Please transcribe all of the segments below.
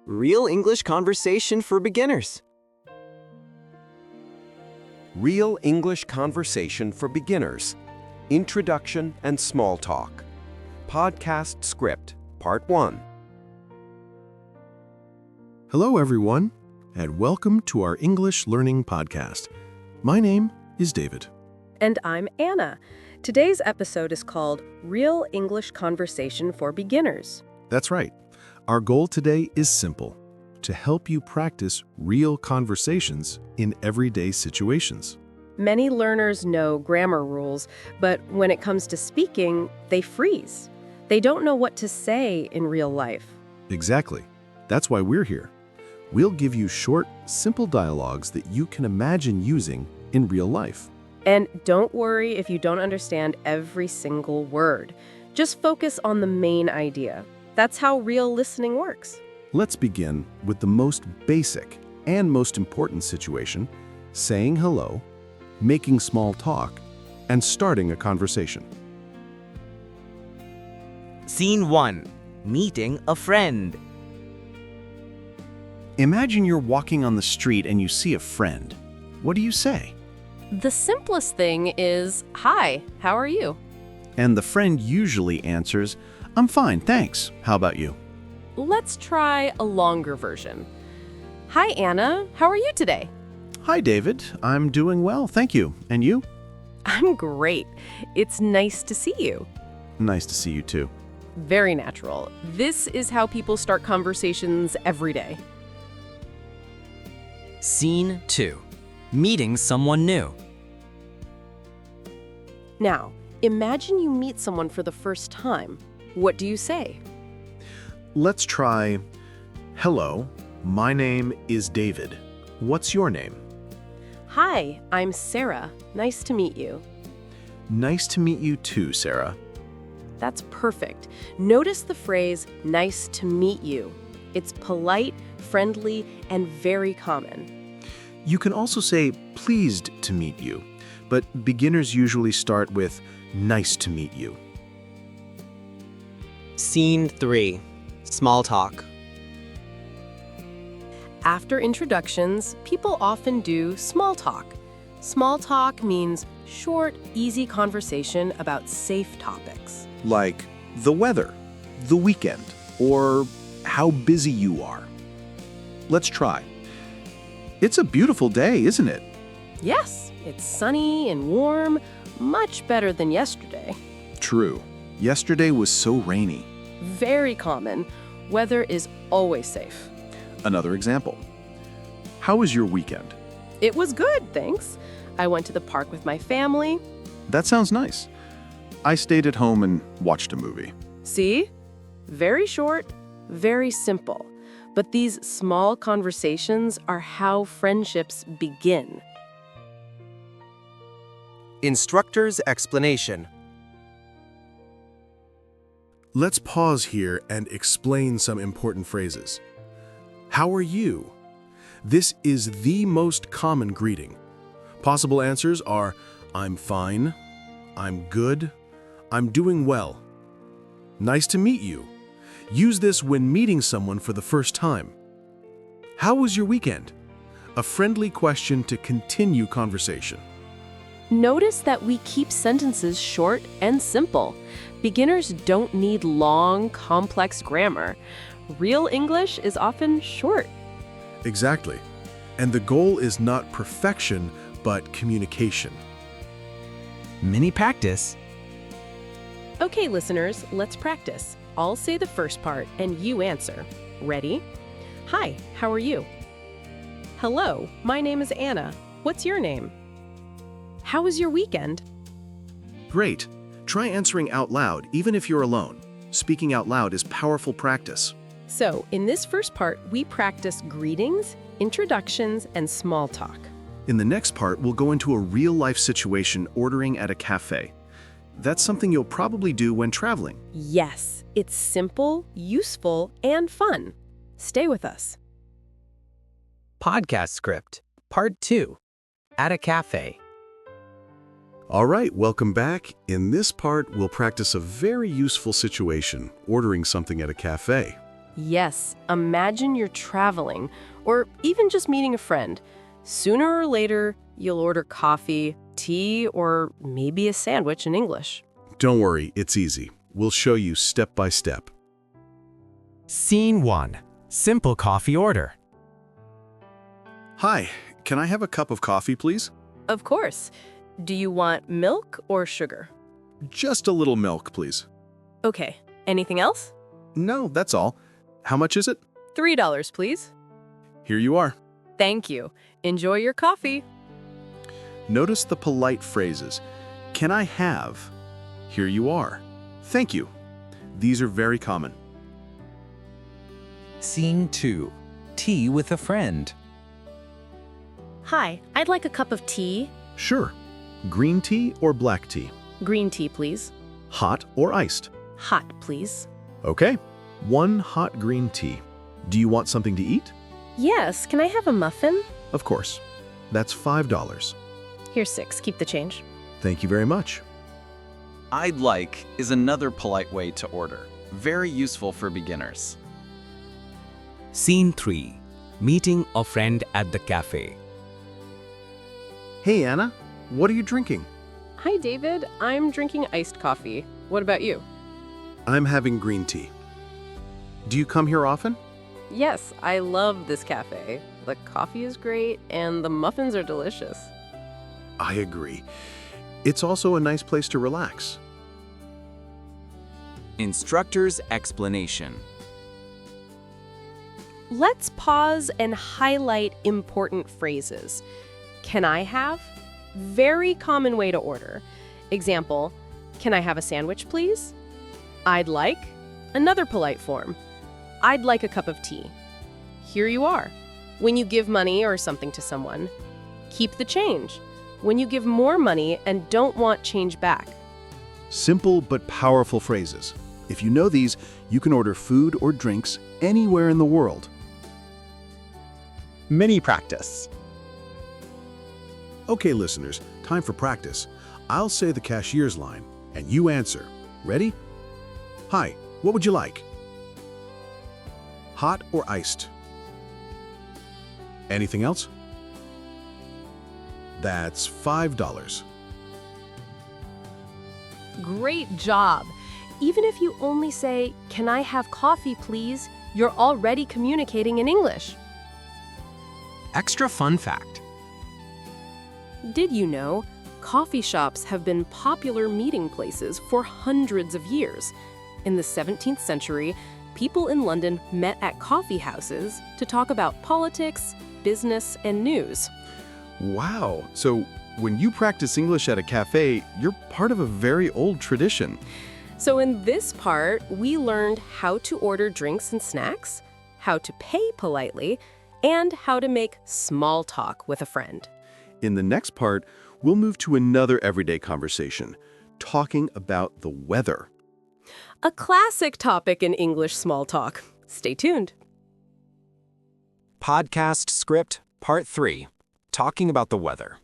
Real English Conversation for Beginners. Real English Conversation for Beginners. Introduction and Small Talk. Podcast Script, Part 1. Hello, everyone, and welcome to our English Learning Podcast. My name is David. And I'm Anna. Today's episode is called Real English Conversation for Beginners. That's right. Our goal today is simple: to help you practice real conversations in everyday situations. Many learners know grammar rules, but when it comes to speaking, they freeze. They don't know what to say in real life. Exactly. That's why we're here. We'll give you short, simple dialogues that you can imagine using in real life. And don't worry if you don't understand every single word. Just focus on the main idea. That's how real listening works. Let's begin with the most basic and most important situation: saying hello, making small talk, and starting a conversation. Scene 1. Meeting a friend. Imagine you're walking on the street and you see a friend. What do you say? The simplest thing is, "Hi, how are you?" And the friend usually answers, "I'm fine, thanks. How about you?" Let's try a longer version. "Hi, Anna. How are you today?" "Hi, David. I'm doing well, thank you. And you?" "I'm great. It's nice to see you." "Nice to see you too." Very natural. This is how people start conversations every day. Scene 2. Meeting someone new. Now, imagine you meet someone for the first time. What do you say? Let's try, "Hello, my name is David. What's your name?" "Hi, I'm Sarah. Nice to meet you." "Nice to meet you too, Sarah." That's perfect. Notice the phrase, "nice to meet you." It's polite, friendly, and very common. You can also say, "Pleased to meet you," but beginners usually start with, "Nice to meet you." Scene 3. Small talk. After introductions, people often do small talk. Small talk means short, easy conversation about safe topics. Like the weather, the weekend, or how busy you are. Let's try. "It's a beautiful day, isn't it?" Yes, it's sunny and warm, much better than yesterday. "True. Yesterday was so rainy." Very common. Weather is always safe. Another example. "How was your weekend?" It was good, thanks. I went to the park with my family. "That sounds nice. I stayed at home and watched a movie." See? Very short, very simple. But these small conversations are how friendships begin. Instructor's explanation. Let's pause here and explain some important phrases. How are you? This is the most common greeting. Possible answers are, "I'm fine," "I'm good," "I'm doing well." "Nice to meet you." Use this when meeting someone for the first time. "How was your weekend?" A friendly question to continue conversation. Notice that we keep sentences short and simple. Beginners don't need long, complex grammar. Real English is often short. Exactly. And the goal is not perfection, but communication. Mini practice. Okay, listeners, let's practice. I'll say the first part and you answer. Ready? "Hi, how are you?" "Hello, my name is Anna. What's your name?" "How was your weekend?" Great. Try answering out loud, even if you're alone. Speaking out loud is powerful practice. So, in this first part, we practice greetings, introductions, and small talk. In the next part, we'll go into a real-life situation ordering at a cafe. That's something you'll probably do when traveling. Yes, it's simple, useful, and fun. Stay with us. Podcast script. Part 2. At a cafe. All right, welcome back. In this part, we'll practice a very useful situation, ordering something at a cafe. Yes, imagine you're traveling or even just meeting a friend. Sooner or later, you'll order coffee, tea, or maybe a sandwich in English. Don't worry, it's easy. We'll show you step by step. Scene 1. Simple coffee order. Hi, can I have a cup of coffee, please? Of course. Do you want milk or sugar? Just a little milk, please. Okay. Anything else? No, that's all. How much is it? $3, please. Here you are. Thank you. Enjoy your coffee. Notice the polite phrases. Can I have? Here you are. Thank you. These are very common. Scene 2. Tea with a friend. Hi, I'd like a cup of tea. Sure. Green tea or black tea? Green tea, please. Hot or iced? Hot, please. Okay. 1 hot green tea. Do you want something to eat? Yes, can I have a muffin? Of course. That's $5. Here's 6. Keep the change. Thank you very much. I'd like is another polite way to order. Very useful for beginners. Scene 3. Meeting a friend at the cafe. Hey, Anna. What are you drinking? Hi, David. I'm drinking iced coffee. What about you? I'm having green tea. Do you come here often? Yes, I love this cafe. The coffee is great and the muffins are delicious. I agree. It's also a nice place to relax. Instructor's explanation. Let's pause and highlight important phrases. Can I have? Very common way to order. Example, can I have a sandwich, please? I'd like. Another polite form. I'd like a cup of tea. Here you are. When you give money or something to someone. Keep the change. When you give more money and don't want change back. Simple but powerful phrases. If you know these, you can order food or drinks anywhere in the world. Mini practice. Okay, listeners, time for practice. I'll say the cashier's line, and you answer. Ready? Hi, what would you like? Hot or iced? Anything else? That's $5. Great job! Even if you only say, can I have coffee, please? You're already communicating in English. Extra fun fact. Did you know, coffee shops have been popular meeting places for hundreds of years. In the 17th century, people in London met at coffee houses to talk about politics, business, and news. Wow, so when you practice English at a cafe, you're part of a very old tradition. So in this part, we learned how to order drinks and snacks, how to pay politely, and how to make small talk with a friend. In the next part, we'll move to another everyday conversation, talking about the weather. A classic topic in English small talk. Stay tuned. Podcast script, part 3. Talking about the weather.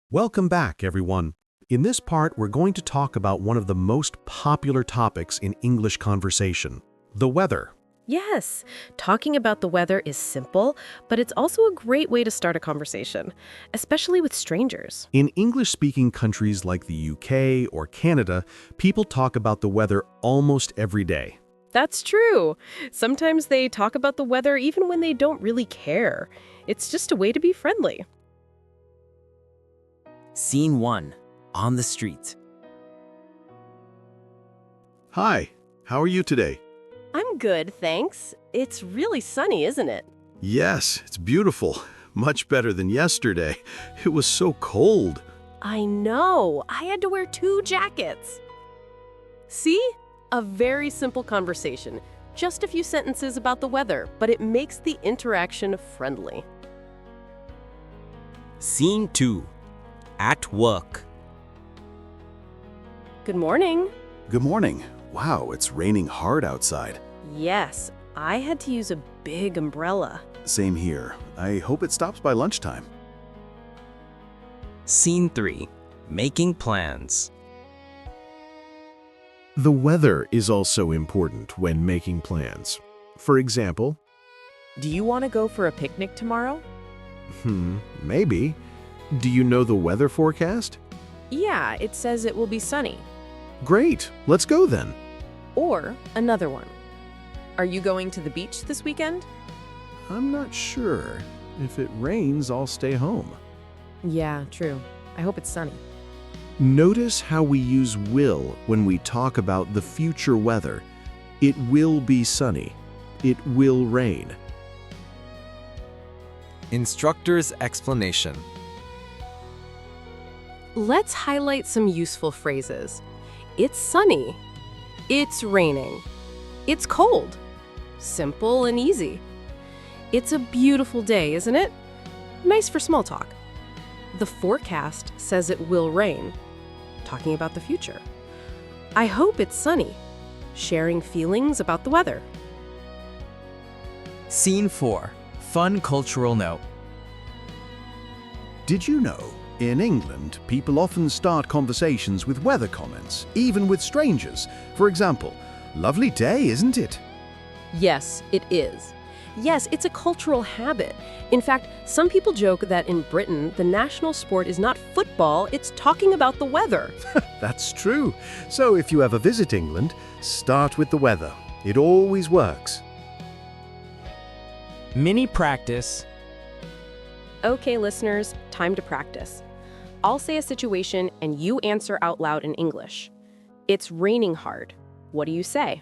Welcome back, everyone. In this part, we're going to talk about one of the most popular topics in English conversation, the weather. Yes, talking about the weather is simple, but it's also a great way to start a conversation, especially with strangers. In English-speaking countries like the UK or Canada, people talk about the weather almost every day. That's true. Sometimes they talk about the weather even when they don't really care. It's just a way to be friendly. Scene 1. On the street. Hi, how are you today? I'm good, thanks. It's really sunny, isn't it? Yes, it's beautiful. Much better than yesterday. It was so cold. I know. I had to wear 2 jackets. See? A very simple conversation. Just a few sentences about the weather, but it makes the interaction friendly. Scene 2. At work. Good morning. Good morning. Wow, it's raining hard outside. Yes, I had to use a big umbrella. Same here. I hope it stops by lunchtime. Scene 3. Making plans. The weather is also important when making plans. For example, Do you want to go for a picnic tomorrow? maybe. Do you know the weather forecast? Yeah, it says it will be sunny. Great, let's go then. Or another one. Are you going to the beach this weekend? I'm not sure. If it rains, I'll stay home. Yeah, true. I hope it's sunny. Notice how we use will when we talk about the future weather. It will be sunny. It will rain. Instructor's explanation. Let's highlight some useful phrases. It's sunny. It's raining. It's cold. Simple and easy. It's a beautiful day, isn't it? Nice for small talk. The forecast says it will rain. Talking about the future. I hope it's sunny. Sharing feelings about the weather. Scene 4. Fun cultural note. Did you know, in England, people often start conversations with weather comments, even with strangers. For example, lovely day, isn't it? Yes, it is. Yes, it's a cultural habit. In fact, some people joke that in Britain, the national sport is not football, it's talking about the weather. That's true. So if you ever visit England, start with the weather. It always works. Mini practice. Okay, listeners, time to practice. I'll say a situation and you answer out loud in English. It's raining hard. What do you say?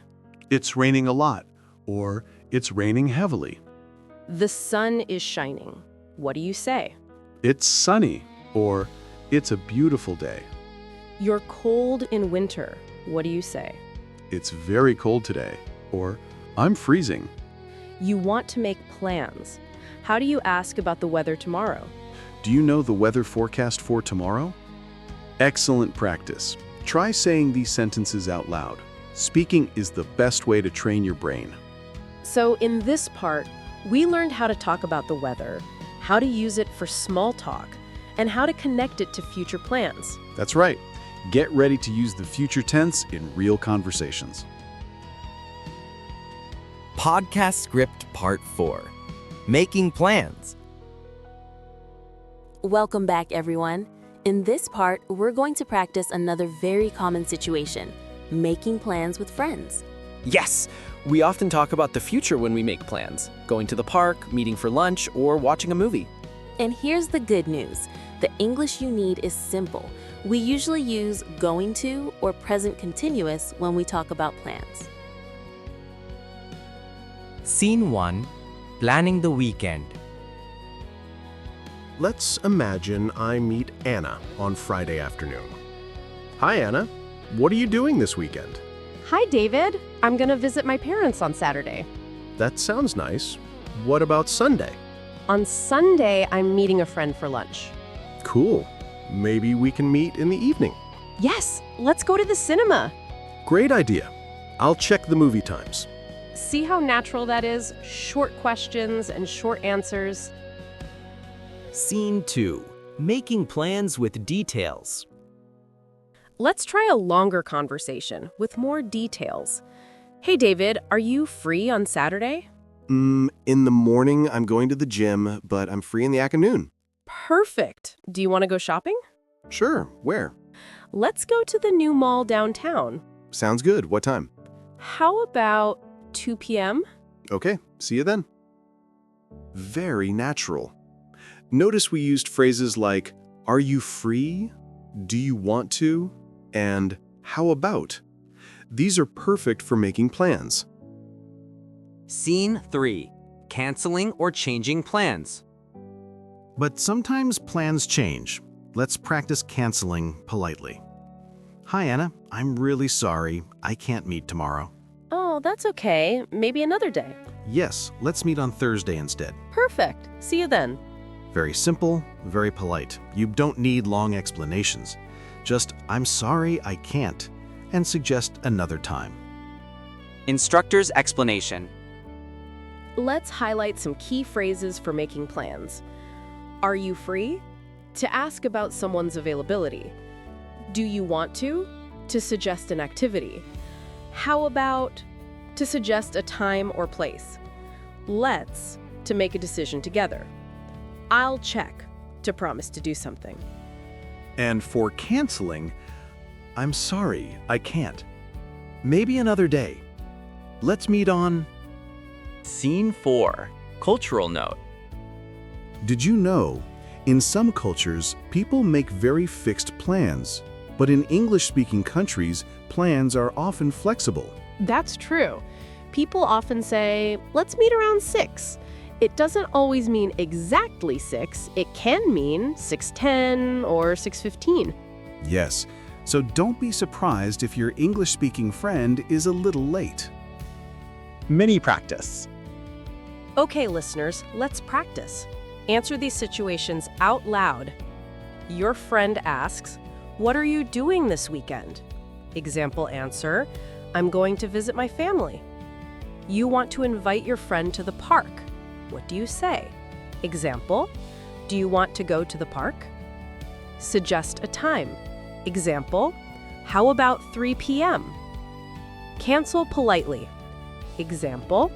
It's raining a lot, or it's raining heavily. The sun is shining. What do you say? It's sunny, or it's a beautiful day. You're cold in winter. What do you say? It's very cold today, or I'm freezing. You want to make plans. How do you ask about the weather tomorrow? Do you know the weather forecast for tomorrow? Excellent practice. Try saying these sentences out loud. Speaking is the best way to train your brain. So in this part, we learned how to talk about the weather, how to use it for small talk, and how to connect it to future plans. That's right. Get ready to use the future tense in real conversations. Podcast script part 4. Making plans. Welcome back, everyone. In this part, we're going to practice another very common situation, making plans with friends. Yes! We often talk about the future when we make plans, going to the park, meeting for lunch, or watching a movie. And here's the good news. The English you need is simple. We usually use going to or present continuous when we talk about plans. Scene 1. Planning the weekend. Let's imagine I meet Anna on Friday afternoon. Hi, Anna. What are you doing this weekend? Hi, David. I'm gonna visit my parents on Saturday. That sounds nice. What about Sunday? On Sunday, I'm meeting a friend for lunch. Cool. Maybe we can meet in the evening. Yes, let's go to the cinema. Great idea. I'll check the movie times. See how natural that is? Short questions and short answers. Scene 2. Making plans with details. Let's try a longer conversation with more details. Hey, David, are you free on Saturday? In the morning, I'm going to the gym, but I'm free in the afternoon. Perfect. Do you want to go shopping? Sure. Where? Let's go to the new mall downtown. Sounds good. What time? How about 2 p.m.? Okay. See you then. Very natural. Notice we used phrases like, are you free? Do you want to? And how about? These are perfect for making plans. Scene 3. Canceling or changing plans. But sometimes plans change. Let's practice canceling politely. Hi, Anna. I'm really sorry. I can't meet tomorrow. Oh, that's okay. Maybe another day. Yes, let's meet on Thursday instead. Perfect. See you then. Very simple, very polite. You don't need long explanations. Just, I'm sorry, I can't, and suggest another time. Instructor's explanation. Let's highlight some key phrases for making plans. Are you free? To ask about someone's availability. Do you want to? To suggest an activity. How about to suggest a time or place? Let's to make a decision together. I'll check to promise to do something. And for canceling, I'm sorry, I can't. Maybe another day. Let's meet on... Scene 4. Cultural note. Did you know, in some cultures, people make very fixed plans, but in English-speaking countries, plans are often flexible. That's true. People often say, let's meet around 6. It doesn't always mean exactly 6. It can mean 6:10 or 6:15. Yes, so don't be surprised if your English-speaking friend is a little late. Mini practice. Okay, listeners, let's practice. Answer these situations out loud. Your friend asks, what are you doing this weekend? Example answer, I'm going to visit my family. You want to invite your friend to the park. What do you say? Example, do you want to go to the park? Suggest a time. Example, how about 3 p.m.? Cancel politely. Example,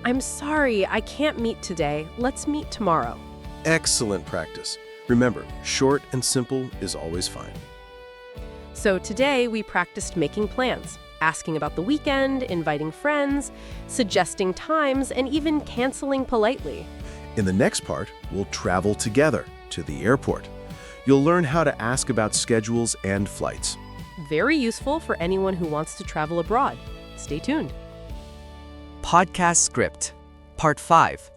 I'm sorry, I can't meet today. Let's meet tomorrow. Excellent practice. Remember, short and simple is always fine. So today we practiced making plans, asking about the weekend, inviting friends, suggesting times, and even canceling politely. In the next part, we'll travel together to the airport. You'll learn how to ask about schedules and flights. Very useful for anyone who wants to travel abroad. Stay tuned. Podcast script. Part 5.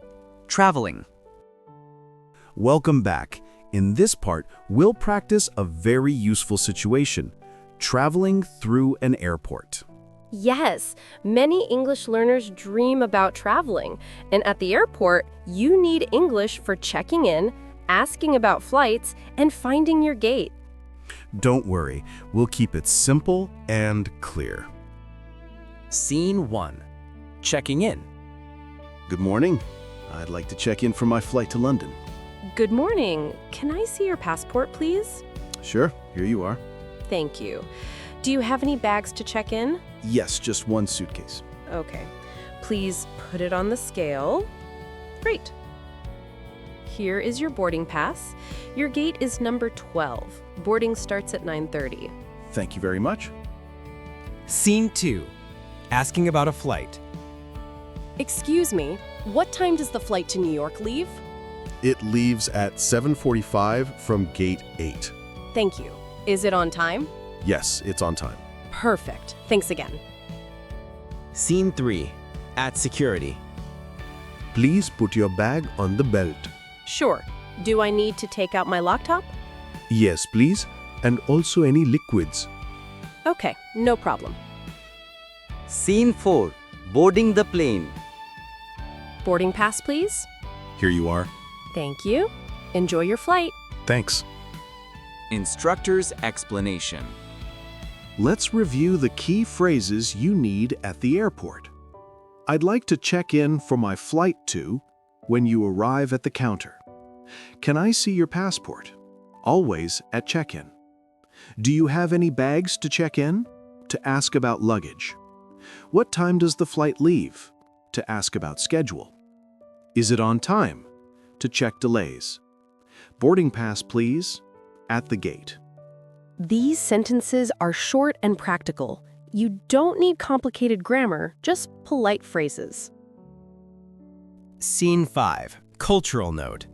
Traveling. Welcome back. In this part, we'll practice a very useful situation, traveling through an airport. Yes, many English learners dream about traveling, and at the airport, you need English for checking in, asking about flights, and finding your gate. Don't worry, we'll keep it simple and clear. Scene 1. Checking in. Good morning. I'd like to check in for my flight to London. Good morning. Can I see your passport, please? Sure, here you are. Thank you. Do you have any bags to check in? Yes, just one suitcase. Okay. Please put it on the scale. Great. Here is your boarding pass. Your gate is number 12. Boarding starts at 9:30. Thank you very much. Scene 2. Asking about a flight. Excuse me, what time does the flight to New York leave? It leaves at 7:45 from gate 8. Thank you. Is it on time? Yes, it's on time. Perfect. Thanks again. Scene 3. At security. Please put your bag on the belt. Sure. Do I need to take out my laptop? Yes, please. And also any liquids. Okay, no problem. Scene 4. Boarding the plane. Boarding pass, please. Here you are. Thank you. Enjoy your flight. Thanks. Instructor's explanation. Let's review the key phrases you need at the airport. I'd like to check in for my flight to, when you arrive at the counter. Can I see your passport? Always at check-in. Do you have any bags to check in? To ask about luggage. What time does the flight leave? To ask about schedule. Is it on time? To check delays. Boarding pass, please. At the gate. These sentences are short and practical. You don't need complicated grammar, just polite phrases. Scene 5. Cultural note.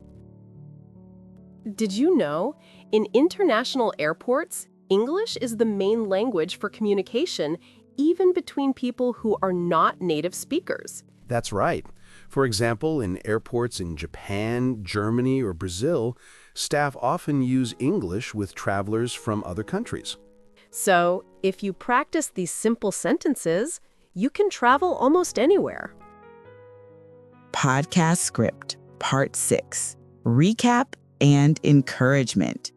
Did you know, in international airports, English is the main language for communication, even between people who are not native speakers? That's right. For example, in airports in Japan, Germany, or Brazil, staff often use English with travelers from other countries. So, if you practice these simple sentences, you can travel almost anywhere. Podcast script, part 6. Recap and encouragement.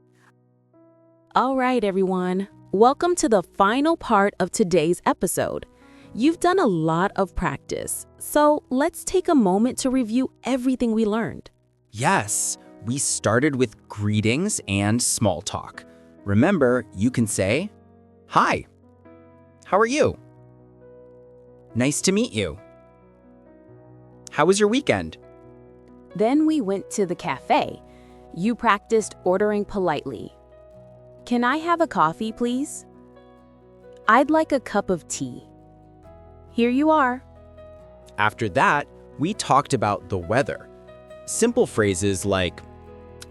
All right, everyone. Welcome to the final part of today's episode. You've done a lot of practice, so let's take a moment to review everything we learned. Yes, we started with greetings and small talk. Remember, you can say, "Hi, how are you?" Nice to meet you. How was your weekend? Then we went to the cafe. You practiced ordering politely. Can I have a coffee, please? I'd like a cup of tea. Here you are. After that, we talked about the weather. Simple phrases like,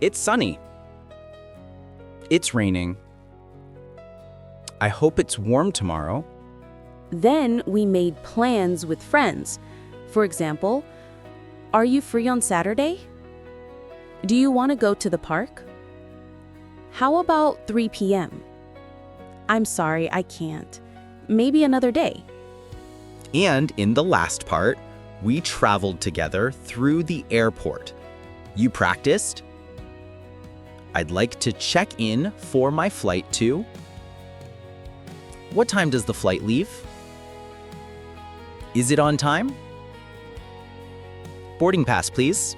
it's sunny. It's raining. I hope it's warm tomorrow. Then we made plans with friends. For example, are you free on Saturday? Do you want to go to the park? How about 3 p.m.? I'm sorry, I can't. Maybe another day. And in the last part, we traveled together through the airport. You practiced? I'd like to check in for my flight too. What time does the flight leave? Is it on time? Boarding pass, please.